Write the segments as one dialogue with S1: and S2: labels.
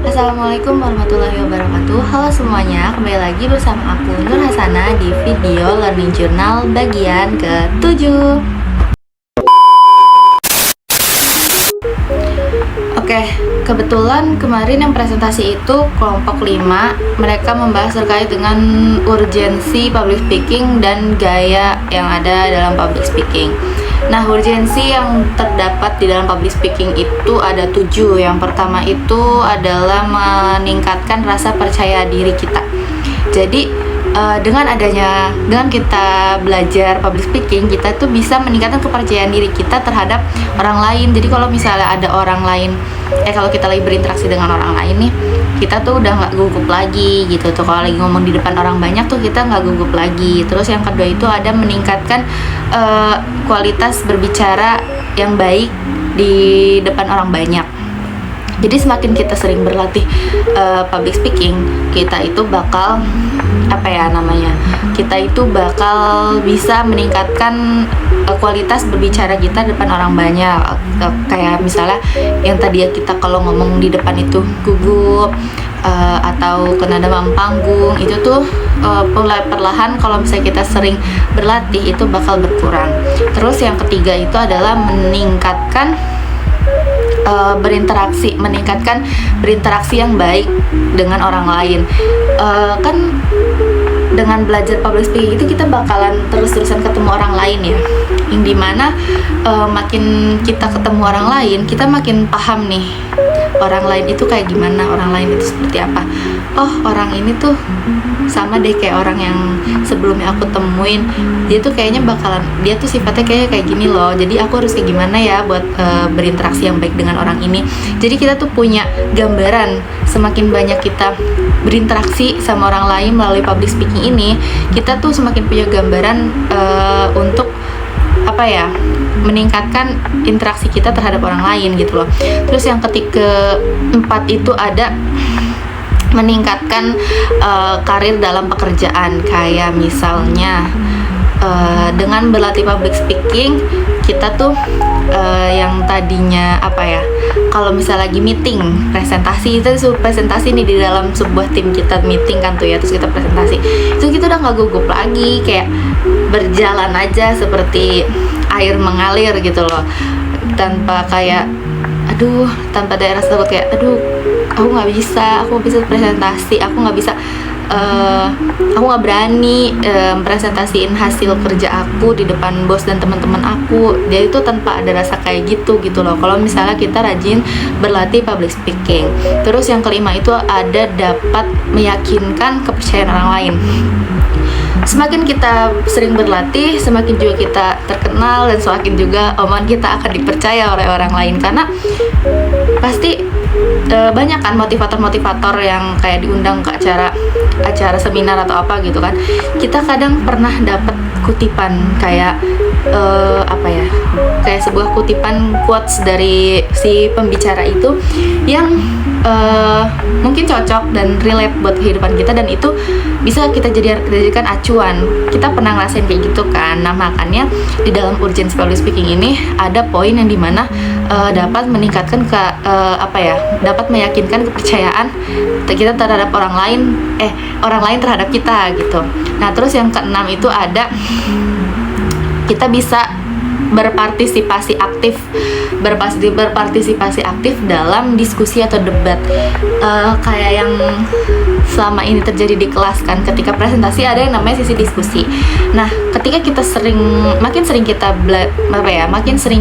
S1: Assalamualaikum warahmatullahi wabarakatuh. Halo semuanya, kembali lagi bersama aku Nur Hasana di video Learning Journal bagian ke-7. Oke, kebetulan kemarin yang presentasi itu kelompok 5. Mereka membahas terkait dengan urgensi public speaking dan gaya yang ada dalam public speaking. Nah, urgensi yang terdapat di dalam public speaking itu ada 7. Yang pertama itu adalah meningkatkan rasa percaya diri kita. Jadi dengan kita belajar public speaking, kita tuh bisa meningkatkan kepercayaan diri kita terhadap orang lain. Jadi kalau misalnya ada orang lain, kalau kita lagi berinteraksi dengan orang lain nih, kita tuh udah nggak gugup lagi gitu tuh. Kalau lagi ngomong di depan orang banyak tuh kita nggak gugup lagi. Terus yang kedua itu ada meningkatkan kualitas berbicara yang baik di depan orang banyak. Jadi semakin kita sering berlatih public speaking, kita itu bakal kita itu bakal bisa meningkatkan kualitas berbicara kita depan orang banyak. Kayak misalnya yang tadi kita kalau ngomong di depan itu gugup atau kena demam panggung, itu tuh perlahan kalau misalnya kita sering berlatih itu bakal berkurang. Terus yang ketiga itu adalah meningkatkan berinteraksi yang baik dengan orang lain. Kan dengan belajar public speaking itu kita bakalan terus-terusan ketemu orang lain ya, yang dimana makin kita ketemu orang lain, kita makin paham nih orang lain itu kayak gimana, orang lain itu seperti apa. Oh, orang ini tuh sama deh kayak orang yang sebelumnya aku temuin, dia tuh sifatnya kayaknya kayak gini loh, jadi aku harus kayak gimana ya buat berinteraksi yang baik dengan orang ini. Jadi kita tuh punya gambaran, semakin banyak kita berinteraksi sama orang lain melalui public speaking ini, kita tuh semakin punya gambaran untuk meningkatkan interaksi kita terhadap orang lain gitu loh. Terus yang keempat itu ada meningkatkan karir dalam pekerjaan. Kayak misalnya dengan berlatih public speaking, kita tuh yang tadinya kalau misalnya lagi meeting, presentasi nih di dalam sebuah tim, kita meeting kan tuh ya, terus kita presentasi, itu kita udah nggak gugup lagi, kayak berjalan aja seperti air mengalir gitu loh, tanpa ada rasa takut kayak aku nggak bisa presentasi, aku nggak berani presentasiin hasil kerja aku di depan bos dan teman-teman aku. Dia itu tanpa ada rasa kayak gitu loh, kalau misalnya kita rajin berlatih public speaking. Terus yang kelima itu ada dapat meyakinkan kepercayaan orang lain. Semakin kita sering berlatih, semakin juga kita terkenal, dan semakin juga omongan kita akan dipercaya oleh orang lain. Karena pasti banyak kan motivator yang kayak diundang ke acara seminar atau apa gitu kan. Kita kadang pernah dapat kutipan kayak kayak sebuah kutipan quotes dari si pembicara itu yang mungkin cocok dan relate buat kehidupan kita, dan itu bisa kita jadikan acuan. Kita pernah ngerasain kayak gitu kan. Nah, makanya di dalam urgency public speaking ini ada poin yang dimana dapat meningkatkan dapat meyakinkan kepercayaan kita terhadap orang lain terhadap kita gitu. Nah, terus yang keenam itu ada kita bisa berpartisipasi aktif dalam diskusi atau debat. Kayak yang selama ini terjadi di kelas kan, ketika presentasi ada yang namanya sesi diskusi. Nah, ketika kita makin sering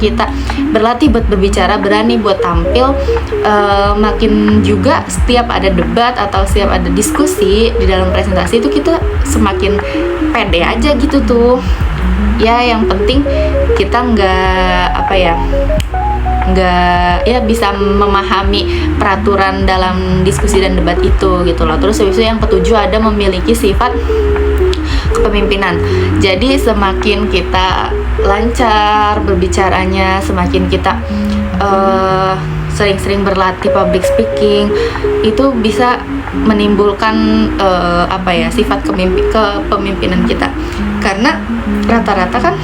S1: kita berlatih buat berbicara, berani buat tampil, makin juga setiap ada debat atau setiap ada diskusi di dalam presentasi itu kita semakin pede aja gitu tuh. Ya, yang penting kita bisa memahami peraturan dalam diskusi dan debat itu gitu loh. Terus habis itu yang ketujuh ada memiliki sifat kepemimpinan. Jadi semakin kita lancar berbicaranya, semakin kita sering-sering berlatih public speaking, itu bisa menimbulkan sifat kepemimpinan kita. Karena rata-rata kan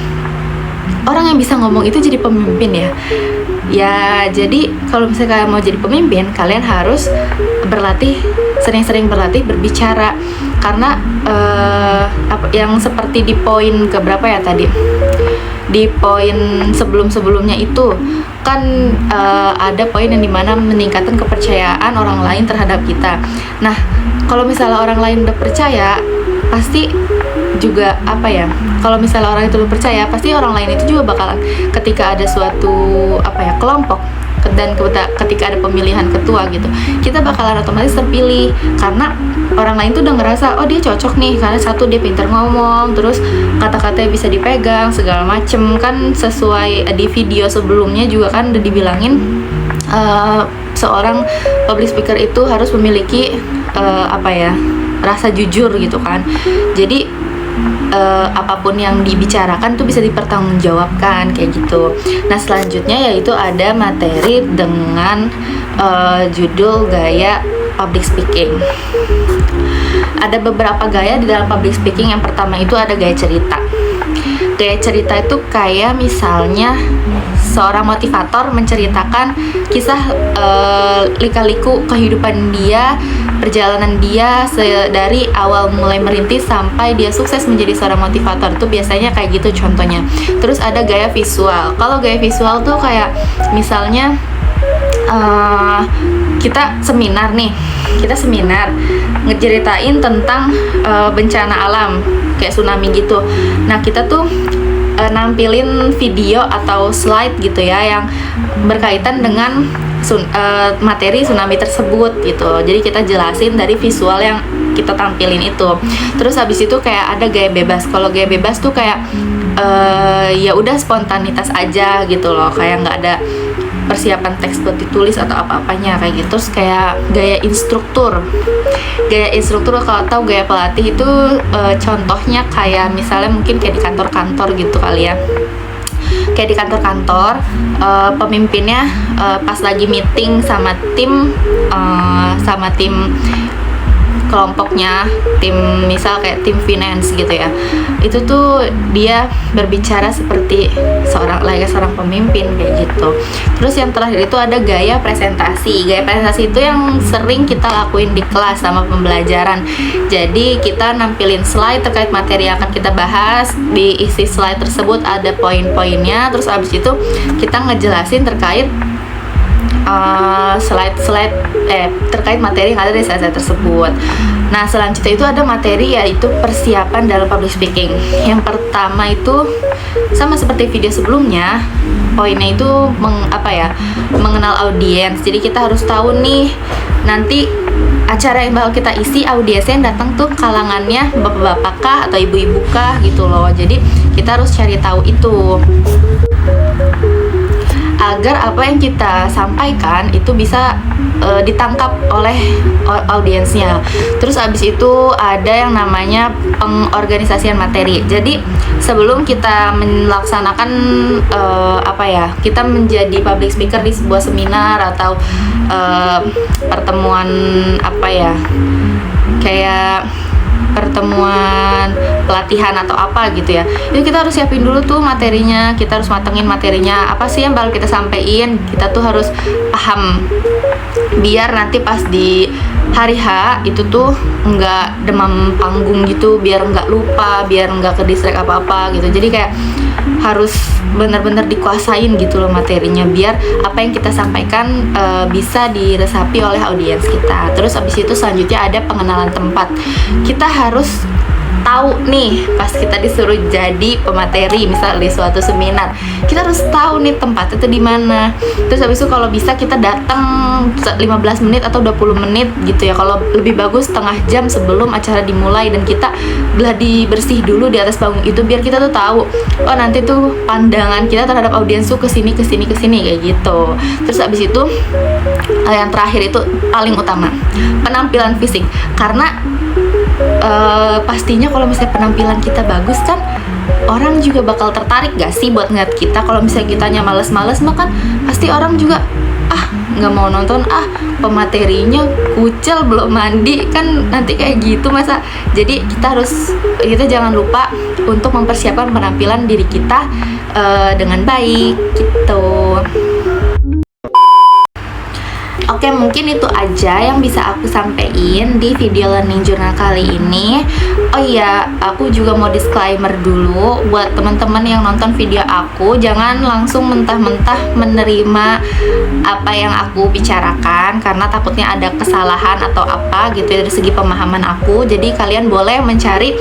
S1: orang yang bisa ngomong itu jadi pemimpin ya. Ya, jadi kalau misalnya kalian mau jadi pemimpin, kalian harus sering-sering berlatih berbicara. Karena yang seperti di poin keberapa ya tadi? Di poin sebelumnya itu kan ada poin yang dimana meningkatkan kepercayaan orang lain terhadap kita. Nah, kalau misalnya orang lain udah percaya, pasti juga kalau misalnya orang itu udah percaya, pasti orang lain itu juga bakalan, ketika ada suatu kelompok dan ketika ada pemilihan ketua gitu, kita bakalan otomatis terpilih karena orang lain tuh udah ngerasa, oh dia cocok nih karena satu, dia pintar ngomong, terus kata-katanya bisa dipegang segala macem. Kan sesuai di video sebelumnya juga kan udah dibilangin seorang public speaker itu harus memiliki rasa jujur gitu kan. Jadi apapun yang dibicarakan tuh bisa dipertanggungjawabkan kayak gitu. Nah, selanjutnya yaitu ada materi dengan judul gaya public speaking. Ada beberapa gaya di dalam public speaking. Yang pertama itu ada gaya cerita. Gaya cerita itu kayak misalnya seorang motivator menceritakan kisah lika-liku kehidupan dia, perjalanan dia dari awal mulai merintis sampai dia sukses menjadi seorang motivator. Itu biasanya kayak gitu contohnya. Terus ada gaya visual. Kalau gaya visual tuh kayak misalnya kita seminar ngeceritain tentang bencana alam kayak tsunami gitu. Nah, kita tuh nampilin video atau slide gitu ya yang berkaitan dengan materi tsunami tersebut gitu. Jadi kita jelasin dari visual yang kita tampilin itu. Terus habis itu kayak ada gaya bebas. Kalau gaya bebas tuh kayak ya udah spontanitas aja gitu loh, kayak nggak ada persiapan teks buat ditulis atau apa-apanya kayak gitu. Terus kayak gaya instruktur kalau tahu gaya pelatih itu contohnya kayak misalnya mungkin kayak di kantor-kantor gitu kali ya. Kayak di kantor-kantor pemimpinnya pas lagi meeting sama tim kelompoknya, tim misal kayak tim finance gitu ya, itu tuh dia berbicara seperti seorang pemimpin kayak gitu. Terus yang terakhir itu ada gaya presentasi. Gaya presentasi itu yang sering kita lakuin di kelas sama pembelajaran. Jadi kita nampilin slide terkait materi yang akan kita bahas. Di isi slide tersebut ada poin-poinnya. Terus abis itu kita ngejelasin terkait terkait materi yang ada di slide tersebut. Nah, selanjutnya itu ada materi yaitu persiapan dalam public speaking. Yang pertama itu sama seperti video sebelumnya, poinnya itu mengenal audiens. Jadi kita harus tahu nih nanti acara yang bakal kita isi, audiensnya yang datang tuh kalangannya bapak-bapak kah atau ibu-ibu kah gitu loh. Jadi kita harus cari tahu itu agar apa yang kita sampaikan itu bisa ditangkap oleh audiensnya. Terus abis itu ada yang namanya pengorganisasian materi. Jadi sebelum kita melaksanakan kita menjadi public speaker di sebuah seminar atau pertemuan kayak pertemuan pelatihan atau apa gitu ya, itu kita harus siapin dulu tuh materinya. Kita harus matengin materinya, apa sih yang bakal kita sampein. Kita tuh harus paham biar nanti pas di hari H itu tuh nggak demam panggung gitu, biar nggak lupa, biar nggak ke-distract apa-apa gitu. Jadi kayak harus benar-benar dikuasain gitu loh materinya, biar apa yang kita sampaikan bisa diresapi oleh audiens kita. Terus abis itu selanjutnya ada pengenalan tempat. Kita harus tahu nih pas kita disuruh jadi pemateri misal di suatu seminar, kita harus tahu nih tempatnya itu di mana. Terus habis itu kalau bisa kita datang 15 menit atau 20 menit gitu ya, kalau lebih bagus setengah jam sebelum acara dimulai, dan kita gladi bersih dulu di atas panggung itu biar kita tuh tahu, oh nanti tuh pandangan kita terhadap audiens tuh kesini kayak gitu. Terus habis itu yang terakhir itu paling utama, penampilan fisik. Karena pastinya kalau misalnya penampilan kita bagus kan, orang juga bakal tertarik gak sih buat ngeliat kita. Kalau misalnya kitanya males-males mah kan pasti orang juga nggak mau nonton, pematerinya kucel belum mandi kan, nanti kayak gitu masa. Jadi kita jangan lupa untuk mempersiapkan penampilan diri kita dengan baik gitu. Oke, mungkin itu aja yang bisa aku sampaikan di video learning journal kali ini. Oh iya, aku juga mau disclaimer dulu buat teman-teman yang nonton video aku, jangan langsung mentah-mentah menerima apa yang aku bicarakan karena takutnya ada kesalahan atau apa gitu dari segi pemahaman aku. Jadi kalian boleh mencari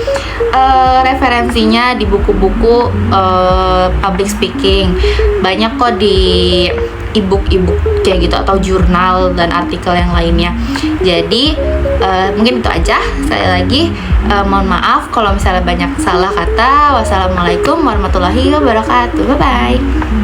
S1: referensinya di buku-buku public speaking. Banyak kok di e-book kayak gitu atau jurnal dan artikel yang lainnya. Jadi mungkin itu aja. Sekali lagi mohon maaf kalau misalnya banyak salah kata. Wassalamualaikum warahmatullahi wabarakatuh. Bye bye.